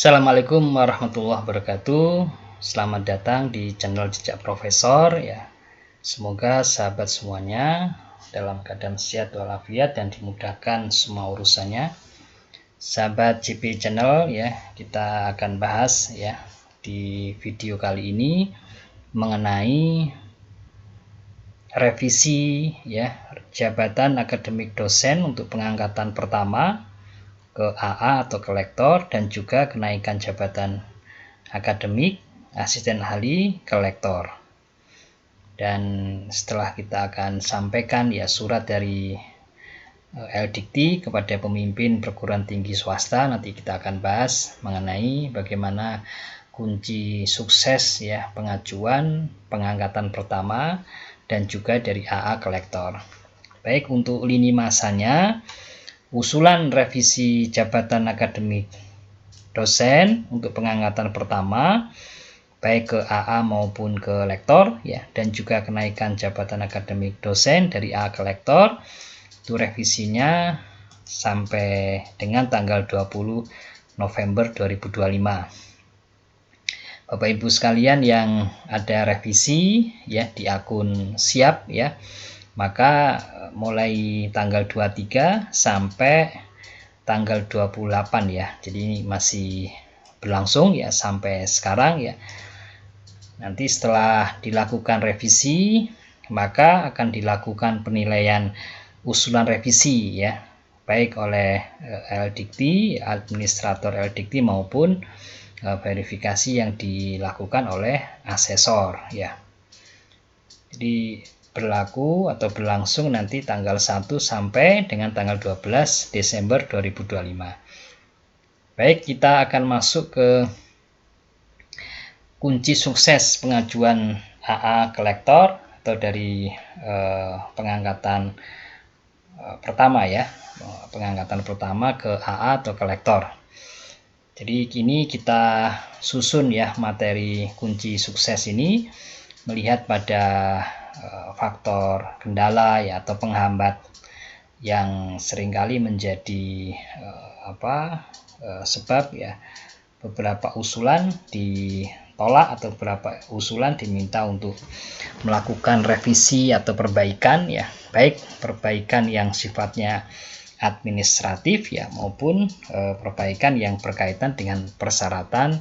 Assalamualaikum warahmatullahi wabarakatuh. Selamat datang di channel Jejak Profesor ya. Semoga sahabat semuanya dalam keadaan sehat walafiat dan dimudahkan semua urusannya. Sahabat JP Channel ya, kita akan bahas ya di video kali ini mengenai revisi ya jabatan akademik dosen untuk pengangkatan pertama ke AA atau ke lektor, dan juga kenaikan jabatan akademik asisten ahli ke lektor. Dan setelah kita akan sampaikan ya surat dari LDikti kepada pemimpin perguruan tinggi swasta, nanti kita akan bahas mengenai bagaimana kunci sukses ya pengajuan pengangkatan pertama dan juga dari AA ke lektor. Baik, untuk lini masanya, usulan revisi jabatan akademik dosen untuk pengangkatan pertama baik ke AA maupun ke lektor ya, dan juga kenaikan jabatan akademik dosen dari AA ke lektor, itu revisinya sampai dengan tanggal 20 November 2025. Bapak Ibu sekalian yang ada revisi ya di akun Siap ya, maka mulai tanggal 23 sampai tanggal 28 ya. Jadi ini masih berlangsung ya sampai sekarang ya. Nanti setelah dilakukan revisi, maka akan dilakukan penilaian usulan revisi ya, baik oleh LDikti, administrator LDikti maupun verifikasi yang dilakukan oleh asesor ya. Jadi berlaku atau berlangsung nanti tanggal 1 sampai dengan tanggal 12 Desember 2025. Baik, kita akan masuk ke kunci sukses pengajuan AA ke lektor atau dari pengangkatan pertama ya, pengangkatan pertama ke AA atau ke lektor. Jadi kini kita susun ya materi kunci sukses ini melihat pada faktor kendala ya atau penghambat yang seringkali menjadi sebab ya beberapa usulan ditolak atau beberapa usulan diminta untuk melakukan revisi atau perbaikan ya, baik perbaikan yang sifatnya administratif ya maupun perbaikan yang berkaitan dengan persyaratan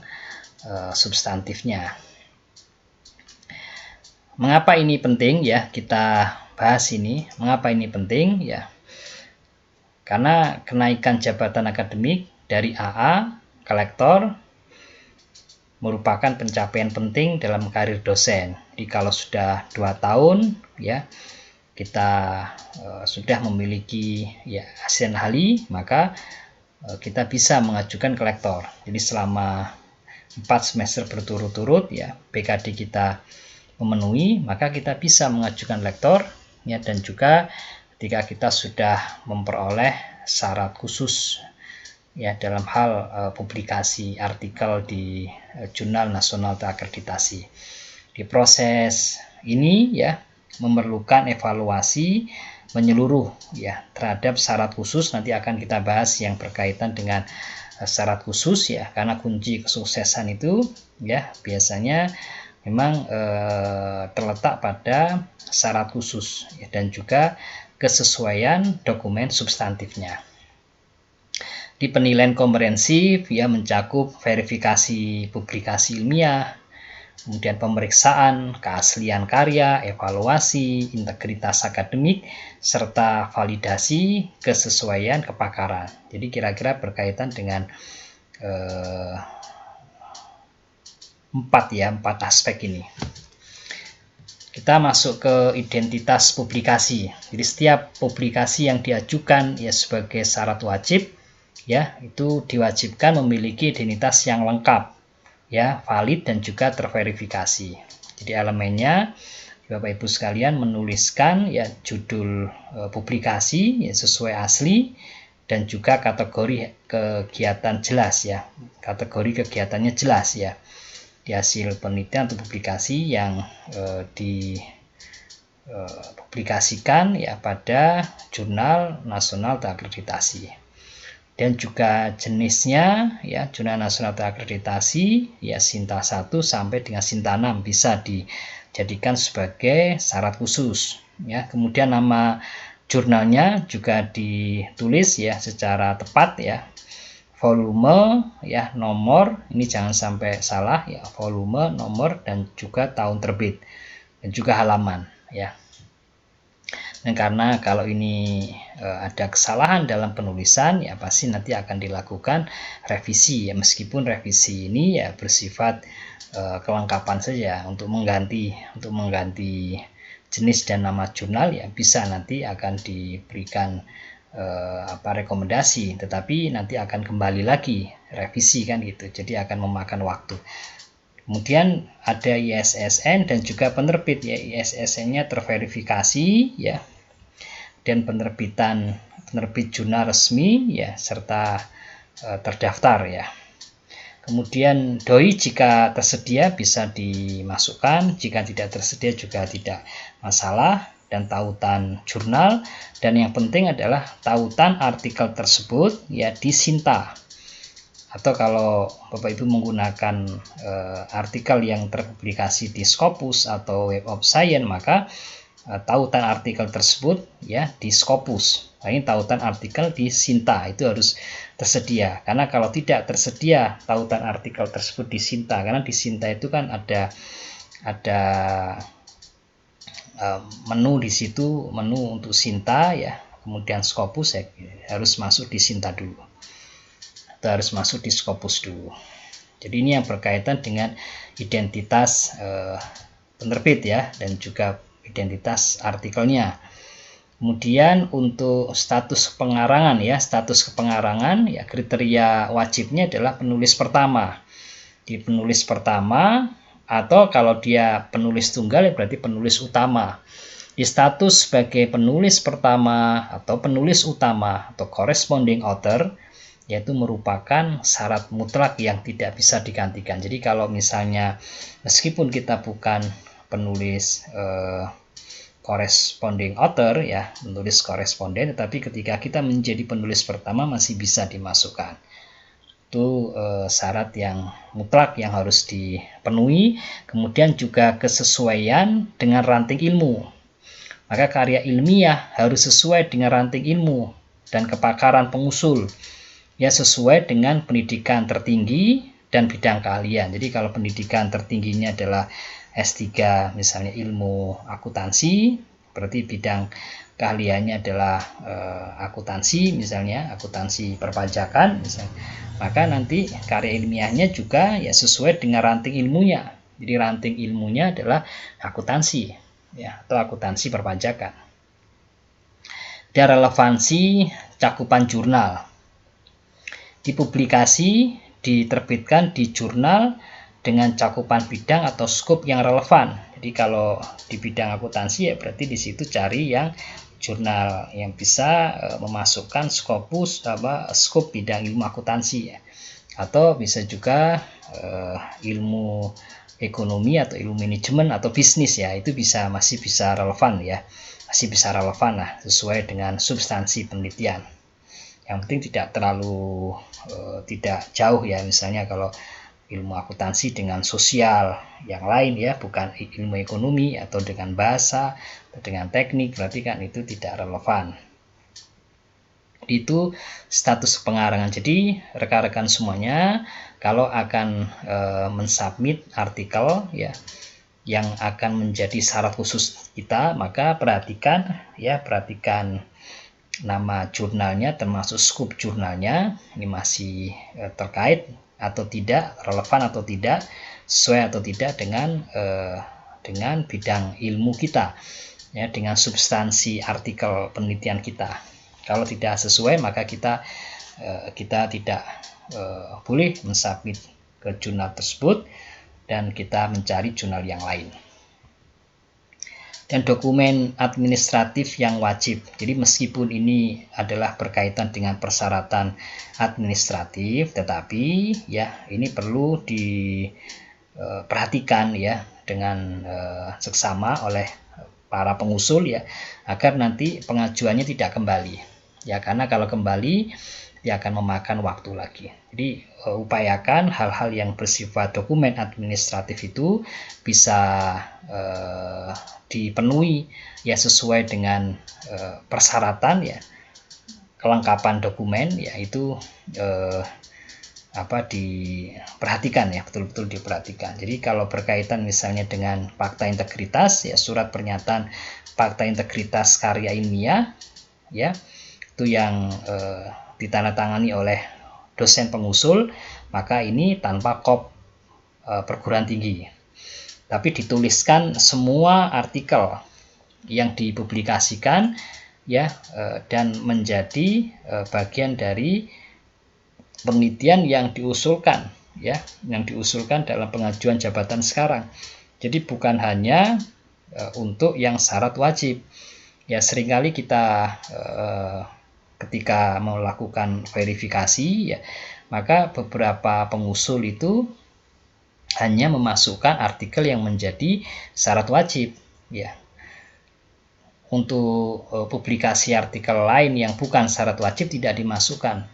substantifnya. Mengapa ini penting ya, kita bahas ini. Mengapa ini penting ya? Karena kenaikan jabatan akademik dari AA ke lektor merupakan pencapaian penting dalam karir dosen. Jadi kalau sudah 2 tahun ya kita sudah memiliki ya asisten ahli, maka kita bisa mengajukan ke lektor. Jadi selama 4 semester berturut-turut ya PKD kita memenuhi, maka kita bisa mengajukan lektor ya, dan juga ketika kita sudah memperoleh syarat khusus ya dalam hal publikasi artikel di jurnal nasional terakreditasi. Di proses ini ya memerlukan evaluasi menyeluruh ya terhadap syarat khusus. Nanti akan kita bahas yang berkaitan dengan syarat khusus ya, karena kunci kesuksesan itu ya biasanya memang terletak pada syarat khusus ya, dan juga kesesuaian dokumen substantifnya. Di penilaian komprehensif ya mencakup verifikasi publikasi ilmiah, kemudian pemeriksaan keaslian karya, evaluasi integritas akademik, serta validasi kesesuaian kepakaran. Jadi kira-kira berkaitan dengan 4 aspek ini. Kita masuk ke identitas publikasi. Jadi setiap publikasi yang diajukan ya sebagai syarat wajib ya itu diwajibkan memiliki identitas yang lengkap ya, valid dan juga terverifikasi. Jadi elemennya Bapak Ibu sekalian menuliskan ya judul publikasi ya sesuai asli, dan juga kategori kegiatan jelas ya. Kategori kegiatannya jelas ya. Di hasil penelitian atau publikasi yang dipublikasikan ya pada jurnal nasional terakreditasi. dan juga jenisnya ya, Jurnal Nasional Terakreditasi ya Sinta 1 sampai dengan Sinta 6 bisa dijadikan sebagai syarat khusus ya. Kemudian nama jurnalnya juga ditulis ya secara tepat ya, volume ya, nomor, ini jangan sampai salah ya, volume, nomor, dan juga tahun terbit dan juga halaman ya. Dan karena kalau ini ada kesalahan dalam penulisan ya pasti nanti akan dilakukan revisi ya, meskipun revisi ini ya bersifat kelengkapan saja untuk mengganti jenis dan nama jurnal ya, bisa nanti akan diberikan rekomendasi, tetapi nanti akan kembali lagi revisi kan gitu, jadi akan memakan waktu. Kemudian ada ISSN dan juga penerbit ya, ISSN-nya terverifikasi ya, dan penerbit jurnal resmi ya, serta terdaftar ya. Kemudian doi jika tersedia bisa dimasukkan, jika tidak tersedia juga tidak masalah, dan tautan jurnal, dan yang penting adalah tautan artikel tersebut ya di Sinta. Atau kalau Bapak Ibu menggunakan artikel yang terpublikasi di Scopus atau Web of Science, maka tautan artikel tersebut ya di Scopus. Nah, ini tautan artikel di Sinta itu harus tersedia, karena kalau tidak tersedia tautan artikel tersebut di Sinta, karena di Sinta itu kan ada menu di situ, menu untuk Sinta ya, kemudian Scopus ya, harus masuk di Sinta dulu atau harus masuk di Scopus dulu. Jadi ini yang berkaitan dengan identitas penerbit ya, dan juga identitas artikelnya. Kemudian untuk status pengarangan ya, status kepengarangan ya, kriteria wajibnya adalah penulis pertama. Di penulis pertama, atau kalau dia penulis tunggal ya berarti penulis utama. Di status sebagai penulis pertama atau penulis utama atau corresponding author, yaitu merupakan syarat mutlak yang tidak bisa digantikan. Jadi kalau misalnya meskipun kita bukan penulis corresponding author ya, menulis koresponden, tetapi ketika kita menjadi penulis pertama masih bisa dimasukkan. Itu syarat yang mutlak yang harus dipenuhi. Kemudian juga kesesuaian dengan ranting ilmu. Maka karya ilmiah harus sesuai dengan ranting ilmu dan kepakaran pengusul ya, sesuai dengan pendidikan tertinggi dan bidang keahlian. Jadi kalau pendidikan tertingginya adalah S3 misalnya ilmu akuntansi, berarti bidang keahliannya adalah akuntansi, misalnya akuntansi perpajakan misalnya, maka nanti karya ilmiahnya juga ya sesuai dengan ranting ilmunya. Jadi ranting ilmunya adalah akuntansi ya, atau akuntansi perpajakan. Dan relevansi cakupan jurnal. Dipublikasi, diterbitkan di jurnal dengan cakupan bidang atau skop yang relevan. Jadi kalau di bidang akuntansi ya berarti di situ cari yang jurnal yang bisa memasukkan skop bidang ilmu akuntansi ya. Atau bisa juga ilmu ekonomi atau ilmu manajemen atau bisnis ya, itu masih bisa relevan ya. Masih bisa relevan lah sesuai dengan substansi penelitian. Yang penting tidak terlalu tidak jauh ya, misalnya kalau ilmu akuntansi dengan sosial yang lain ya, bukan ilmu ekonomi, atau dengan bahasa atau dengan teknik, berarti kan itu tidak relevan. Itu status pengarangan. Jadi rekan-rekan semuanya kalau akan mensubmit artikel ya yang akan menjadi syarat khusus kita, maka perhatikan nama jurnalnya termasuk skop jurnalnya, ini masih terkait atau tidak, relevan atau tidak, sesuai atau tidak dengan bidang ilmu kita ya, dengan substansi artikel penelitian kita. Kalau tidak sesuai maka kita tidak boleh mensubmit ke jurnal tersebut dan kita mencari jurnal yang lain. Dan dokumen administratif yang wajib. Jadi meskipun ini adalah berkaitan dengan persyaratan administratif, tetapi ya ini perlu diperhatikan ya dengan seksama oleh para pengusul ya, agar nanti pengajuannya tidak kembali. Ya, karena kalau kembali dia akan memakan waktu lagi. Jadi upayakan hal-hal yang bersifat dokumen administratif itu bisa dipenuhi ya sesuai dengan persyaratan ya, kelengkapan dokumen yaitu diperhatikan ya, betul-betul diperhatikan. Jadi kalau berkaitan misalnya dengan fakta integritas ya, surat pernyataan fakta integritas karya ilmiah ya, itu yang ditandatangani oleh dosen pengusul, maka ini tanpa kop perguruan tinggi, tapi dituliskan semua artikel yang dipublikasikan ya, dan menjadi bagian dari penelitian yang diusulkan ya, yang diusulkan dalam pengajuan jabatan sekarang. Jadi bukan hanya untuk yang syarat wajib ya. Seringkali kita ketika melakukan verifikasi ya, maka beberapa pengusul itu hanya memasukkan artikel yang menjadi syarat wajib ya. Untuk publikasi artikel lain yang bukan syarat wajib tidak dimasukkan.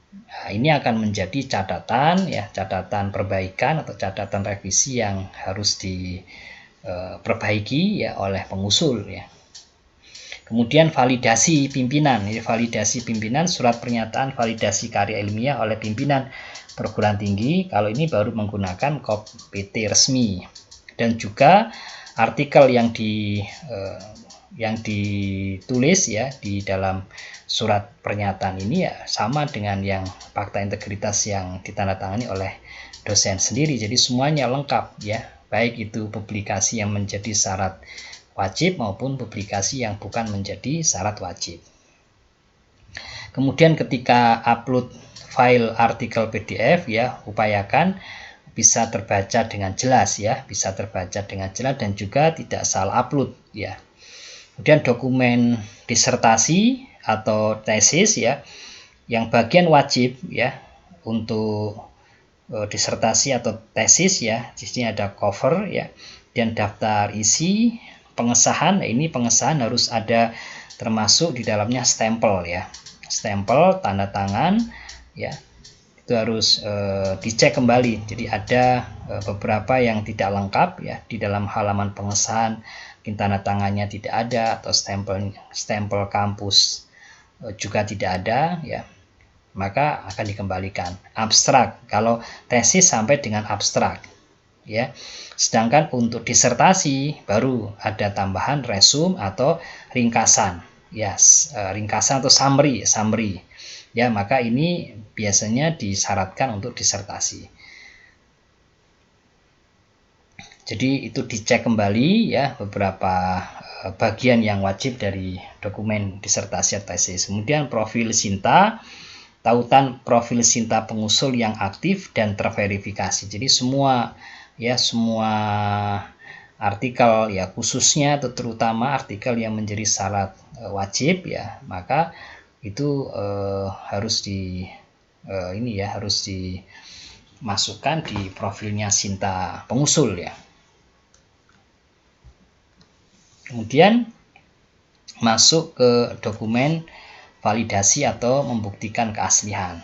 Nah, ini akan menjadi catatan ya, catatan perbaikan atau catatan revisi yang harus diperbaiki ya oleh pengusul ya. Kemudian validasi pimpinan. Ini validasi pimpinan, surat pernyataan validasi karya ilmiah oleh pimpinan perguruan tinggi. Kalau ini baru menggunakan kop PT resmi. Dan juga artikel yang ditulis ya di dalam surat pernyataan ini ya sama dengan yang fakta integritas yang ditandatangani oleh dosen sendiri. Jadi semuanya lengkap ya, baik itu publikasi yang menjadi syarat wajib maupun publikasi yang bukan menjadi syarat wajib. Kemudian ketika upload file artikel PDF ya, upayakan bisa terbaca dengan jelas ya, bisa terbaca dengan jelas dan juga tidak salah upload ya. Kemudian dokumen disertasi atau tesis ya, yang bagian wajib ya untuk disertasi atau tesis ya, di sini ada cover ya, dan daftar isi, pengesahan. Nah, ini pengesahan harus ada termasuk di dalamnya stempel ya, stempel tanda tangan ya, itu harus dicek kembali. Jadi ada beberapa yang tidak lengkap ya, di dalam halaman pengesahan tanda tangannya tidak ada, atau stempel kampus juga tidak ada ya, maka akan dikembalikan. Abstrak, kalau tesis sampai dengan abstrak ya. Sedangkan untuk disertasi baru ada tambahan resume atau ringkasan ya, ringkasan atau summary ya, maka ini biasanya disyaratkan untuk disertasi. Jadi itu dicek kembali ya beberapa bagian yang wajib dari dokumen disertasi atau tesis. Kemudian profil Sinta, tautan profil Sinta pengusul yang aktif dan terverifikasi. Jadi semua artikel ya, khususnya atau terutama artikel yang menjadi syarat wajib ya, maka itu harus dimasukkan di profilnya Sinta pengusul ya. Kemudian masuk ke dokumen validasi atau membuktikan keaslian.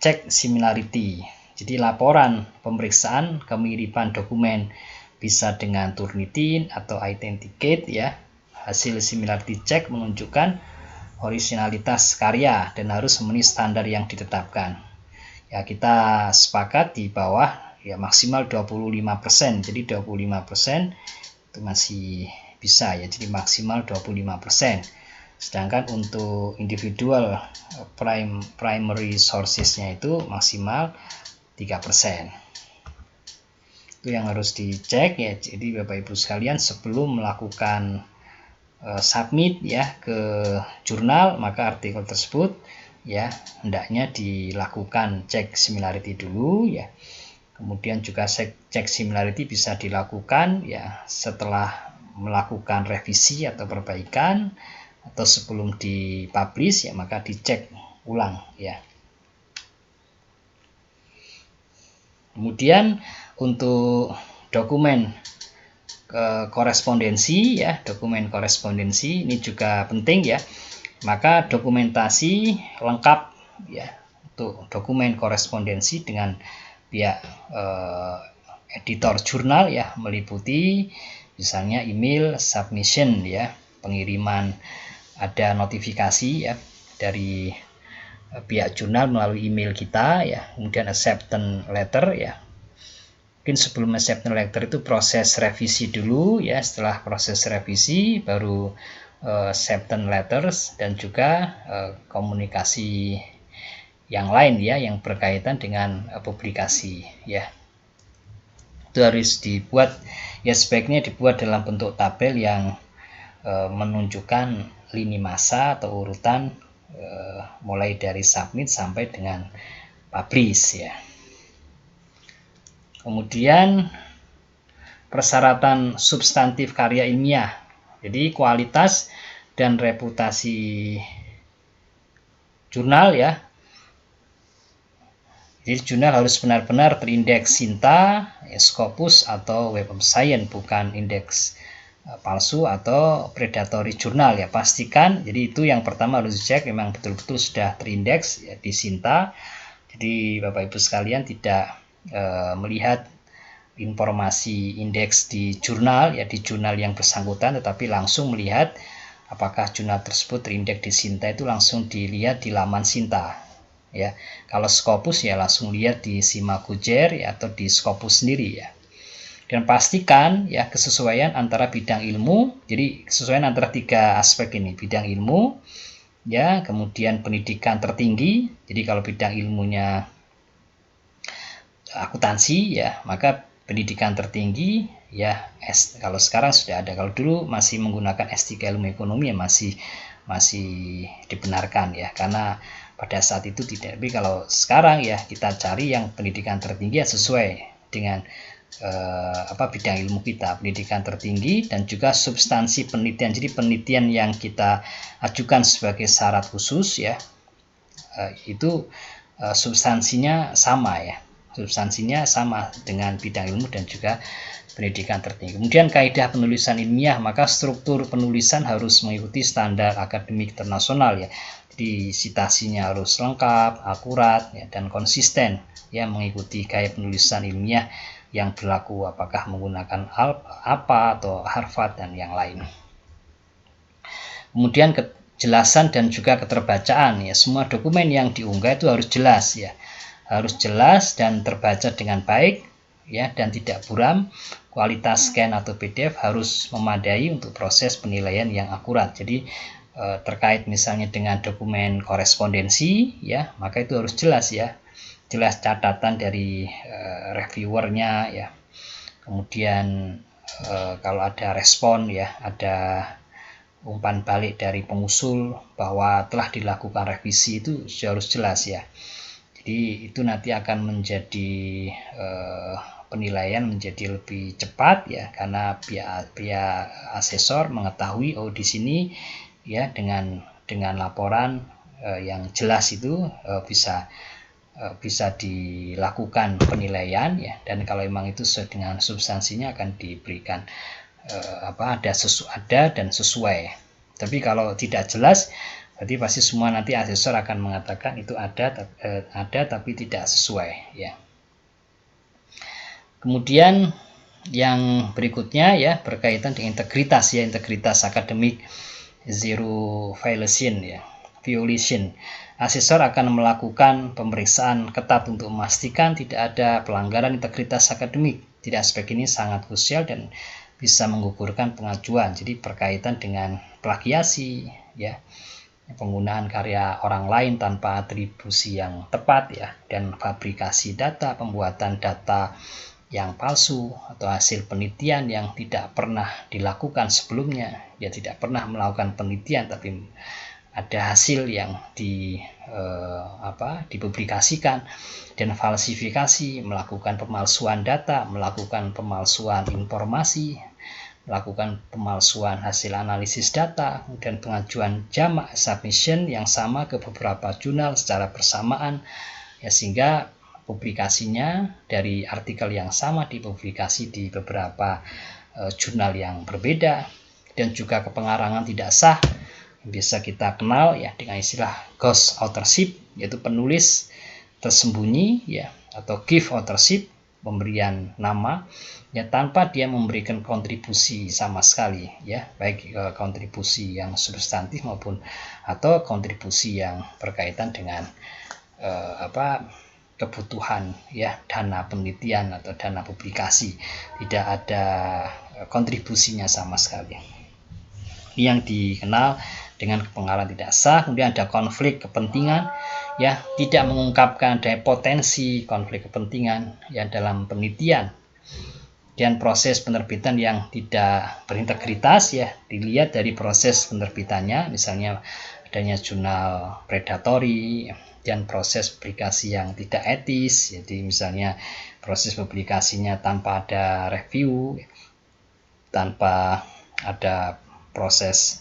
Cek similarity. Jadi laporan pemeriksaan kemiripan dokumen bisa dengan Turnitin atau Authenticate ya. Hasil similarity check menunjukkan originalitas karya dan harus memenuhi standar yang ditetapkan. Ya, kita sepakat di bawah ya maksimal 25%. Jadi 25% itu masih bisa ya, jadi maksimal 25%. Sedangkan untuk individual primary sources-nya itu maksimal 3%. Itu yang harus dicek ya. Jadi Bapak Ibu sekalian, sebelum melakukan submit ya ke jurnal, maka artikel tersebut ya hendaknya dilakukan cek similarity dulu ya. Kemudian juga cek similarity bisa dilakukan ya setelah melakukan revisi atau perbaikan, atau sebelum dipublish ya, maka dicek ulang ya. Kemudian untuk dokumen korespondensi ya, dokumen korespondensi ini juga penting ya. maka dokumentasi lengkap ya untuk dokumen korespondensi dengan pihak editor jurnal ya, meliputi misalnya email submission ya, pengiriman ada notifikasi ya dari pihak jurnal melalui email kita ya, kemudian acceptance letter ya. Mungkin sebelum acceptance letter itu proses revisi dulu ya, setelah proses revisi baru acceptance letters dan juga komunikasi yang lain ya yang berkaitan dengan publikasi ya. Itu harus dibuat ya, sebaiknya dibuat dalam bentuk tabel yang menunjukkan lini masa atau urutan mulai dari submit sampai dengan publish ya. Kemudian persyaratan substantif karya ilmiah. Jadi kualitas dan reputasi jurnal ya. Jadi jurnal harus benar-benar terindeks Sinta, Scopus atau Web of Science, bukan indeks palsu atau predatory jurnal ya. Pastikan, jadi itu yang pertama harus dicek memang betul-betul sudah terindeks ya, di Sinta. Jadi Bapak Ibu sekalian tidak melihat informasi indeks di jurnal ya, di jurnal yang bersangkutan, tetapi langsung melihat apakah jurnal tersebut terindeks di Sinta, itu langsung dilihat di laman Sinta ya. Kalau Scopus ya langsung lihat di Simagujer ya, atau di Scopus sendiri ya. Dan pastikan ya kesesuaian antara bidang ilmu. Jadi kesesuaian antara 3 aspek ini, bidang ilmu ya, kemudian pendidikan tertinggi. Jadi kalau bidang ilmunya akuntansi ya, maka pendidikan tertinggi ya, kalau sekarang sudah ada. Kalau dulu masih menggunakan S3 ilmu ekonomi ya masih dibenarkan ya, karena pada saat itu tidak. Tapi kalau sekarang ya kita cari yang pendidikan tertinggi ya, sesuai dengan bidang ilmu kita, pendidikan tertinggi, dan juga substansi penelitian. Jadi penelitian yang kita ajukan sebagai syarat khusus ya, itu substansinya sama ya, substansinya sama dengan bidang ilmu dan juga pendidikan tertinggi. Kemudian kaidah penulisan ilmiah, maka struktur penulisan harus mengikuti standar akademik internasional ya. Jadi citasinya harus lengkap, akurat ya, dan konsisten ya, mengikuti gaya penulisan ilmiah yang berlaku, apakah menggunakan apa atau Harvard dan yang lain. Kemudian kejelasan dan juga keterbacaan ya, semua dokumen yang diunggah itu harus jelas ya, harus jelas dan terbaca dengan baik ya, dan tidak buram. Kualitas scan atau PDF harus memadai untuk proses penilaian yang akurat. Jadi terkait misalnya dengan dokumen korespondensi ya, maka itu harus jelas ya, jelas catatan dari reviewernya ya. Kemudian kalau ada respon ya, ada umpan balik dari pengusul bahwa telah dilakukan revisi, itu harus jelas ya. Jadi itu nanti akan menjadi penilaian menjadi lebih cepat ya, karena pihak asesor mengetahui oh di sini ya, dengan laporan yang jelas itu bisa dilakukan penilaian ya, dan kalau memang itu sesuai dengan substansinya akan diberikan ada dan sesuai. Tapi kalau tidak jelas, berarti pasti semua nanti asesor akan mengatakan itu ada tapi tidak sesuai ya. Kemudian yang berikutnya ya, berkaitan dengan integritas ya, integritas akademik, zero violation. Asesor akan melakukan pemeriksaan ketat untuk memastikan tidak ada pelanggaran integritas akademik. Jadi aspek ini sangat krusial dan bisa menggugurkan pengajuan. Jadi berkaitan dengan plagiasi ya, penggunaan karya orang lain tanpa atribusi yang tepat ya, dan fabrikasi data, pembuatan data yang palsu atau hasil penelitian yang tidak pernah dilakukan sebelumnya. Dia tidak pernah melakukan penelitian tapi ada hasil yang dipublikasikan, dan falsifikasi, melakukan pemalsuan data, melakukan pemalsuan informasi, melakukan pemalsuan hasil analisis data, dan pengajuan jamak submission yang sama ke beberapa jurnal secara bersamaan ya, sehingga publikasinya dari artikel yang sama dipublikasi di beberapa jurnal yang berbeda, dan juga kepengarangan tidak sah Biasa kita kenal ya dengan istilah ghost authorship, yaitu penulis tersembunyi ya, atau gift authorship, pemberian nama ya tanpa dia memberikan kontribusi sama sekali ya, baik kontribusi yang substantif maupun atau kontribusi yang berkaitan dengan kebutuhan ya, dana penelitian atau dana publikasi, tidak ada kontribusinya sama sekali. Ini yang dikenal dengan kepengaruhan tidak sah. Kemudian ada konflik kepentingan ya, tidak mengungkapkan ada potensi konflik kepentingan ya dalam penelitian. Dan proses penerbitan yang tidak berintegritas ya, dilihat dari proses penerbitannya, misalnya adanya jurnal predatory dan proses publikasi yang tidak etis, jadi misalnya proses publikasinya tanpa ada review, tanpa ada proses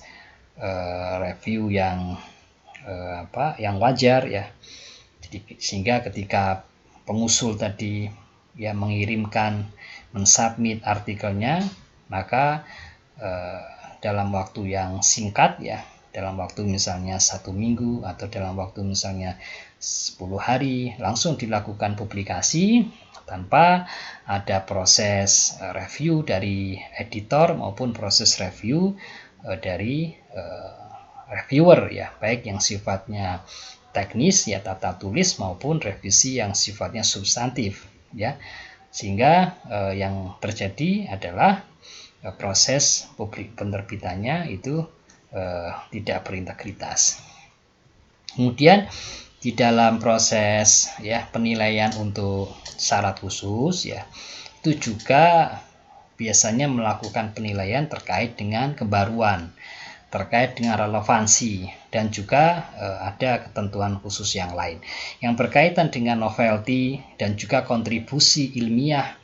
review yang wajar ya. Jadi sehingga ketika pengusul tadi ya mengirimkan, mensubmit artikelnya, maka dalam waktu yang singkat ya, dalam waktu misalnya 1 minggu atau dalam waktu misalnya 10 hari langsung dilakukan publikasi tanpa ada proses review dari editor maupun proses review dari reviewer ya, baik yang sifatnya teknis ya, tata tulis, maupun revisi yang sifatnya substantif ya, sehingga yang terjadi adalah proses publik penerbitannya itu tidak berintegritas. Kemudian di dalam proses ya penilaian untuk syarat khusus ya, itu juga biasanya melakukan penilaian terkait dengan kebaruan, terkait dengan relevansi, dan juga ada ketentuan khusus yang lain yang berkaitan dengan novelty dan juga kontribusi ilmiah.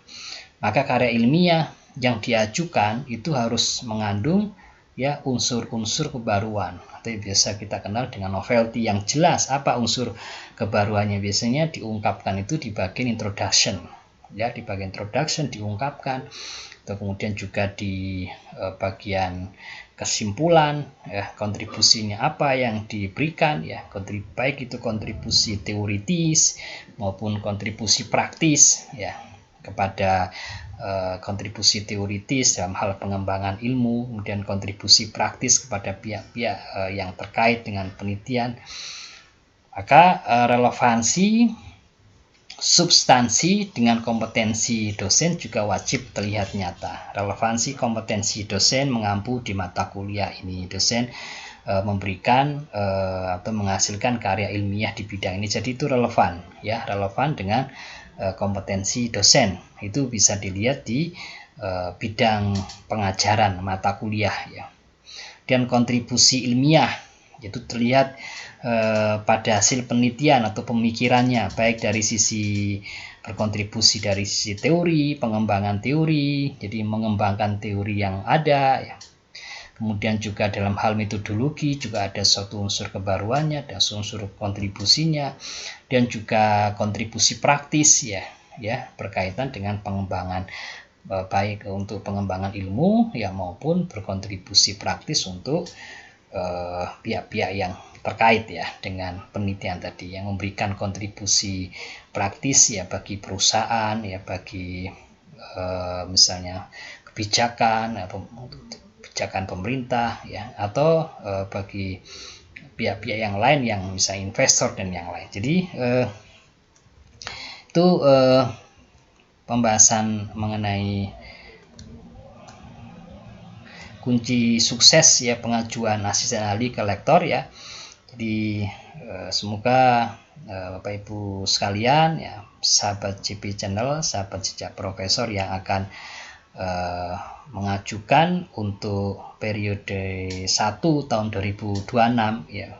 Maka karya ilmiah yang diajukan itu harus mengandung ya unsur-unsur kebaruan, atau biasa kita kenal dengan novelty yang jelas. Apa unsur kebaruannya? Biasanya diungkapkan itu di bagian introduction ya, di bagian introduction diungkapkan, atau kemudian juga di bagian kesimpulan ya, kontribusinya apa yang diberikan ya, baik itu kontribusi teoritis maupun kontribusi praktis ya, kepada kontribusi teoritis dalam hal pengembangan ilmu, kemudian kontribusi praktis kepada pihak-pihak yang terkait dengan penelitian. Maka relevansi, substansi dengan kompetensi dosen juga wajib terlihat nyata. Relevansi kompetensi dosen mengampu di mata kuliah ini. Dosen memberikan atau menghasilkan karya ilmiah di bidang ini, jadi itu relevan ya, relevan dengan kompetensi dosen. Itu bisa dilihat di bidang pengajaran mata kuliah ya. Dan kontribusi ilmiah itu terlihat pada hasil penelitian atau pemikirannya, baik dari sisi berkontribusi dari sisi teori, pengembangan teori, jadi mengembangkan teori yang ada ya. Kemudian juga dalam hal metodologi juga ada suatu unsur kebaruannya, ada unsur kontribusinya, dan juga kontribusi praktis ya berkaitan dengan pengembangan, baik untuk pengembangan ilmu ya maupun berkontribusi praktis untuk pihak-pihak yang terkait ya dengan penelitian tadi, yang memberikan kontribusi praktis ya bagi perusahaan ya, bagi misalnya kebijakan pemerintah ya, atau bagi pihak-pihak yang lain yang misalnya investor dan yang lain. Jadi itu pembahasan mengenai kunci sukses ya pengajuan asisten ahli ke lektor ya. Jadi semoga Bapak Ibu sekalian ya, sahabat JP Channel, sahabat jejak profesor yang akan mengajukan untuk periode 1 tahun 2026 ya,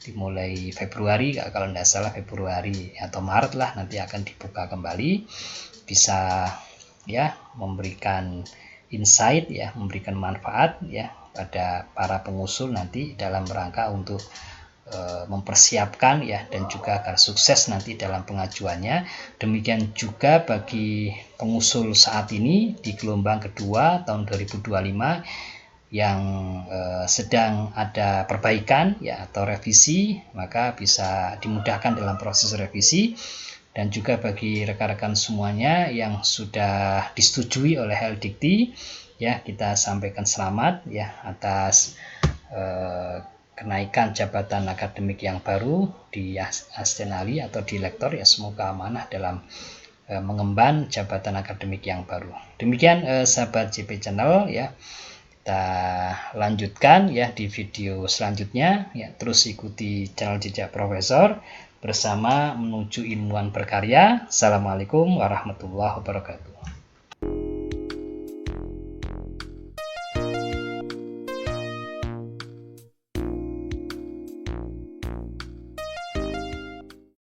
dimulai Februari, kalau tidak salah Februari atau Maret lah nanti akan dibuka kembali, bisa ya memberikan insight ya, memberikan manfaat ya pada para pengusul nanti dalam rangka untuk mempersiapkan ya, dan juga agar sukses nanti dalam pengajuannya. Demikian juga bagi pengusul saat ini di gelombang kedua tahun 2025 yang sedang ada perbaikan ya atau revisi, maka bisa dimudahkan dalam proses revisi. Dan juga bagi rekan-rekan semuanya yang sudah disetujui oleh Heldikti, ya kita sampaikan selamat ya atas kenaikan jabatan akademik yang baru di asisten ahli atau di lektor, ya semoga amanah dalam mengemban jabatan akademik yang baru. Demikian sahabat JP Channel ya. Kita lanjutkan ya di video selanjutnya ya, terus ikuti channel Jejak Profesor bersama menuju ilmuwan berkarya. Assalamualaikum warahmatullahi wabarakatuh.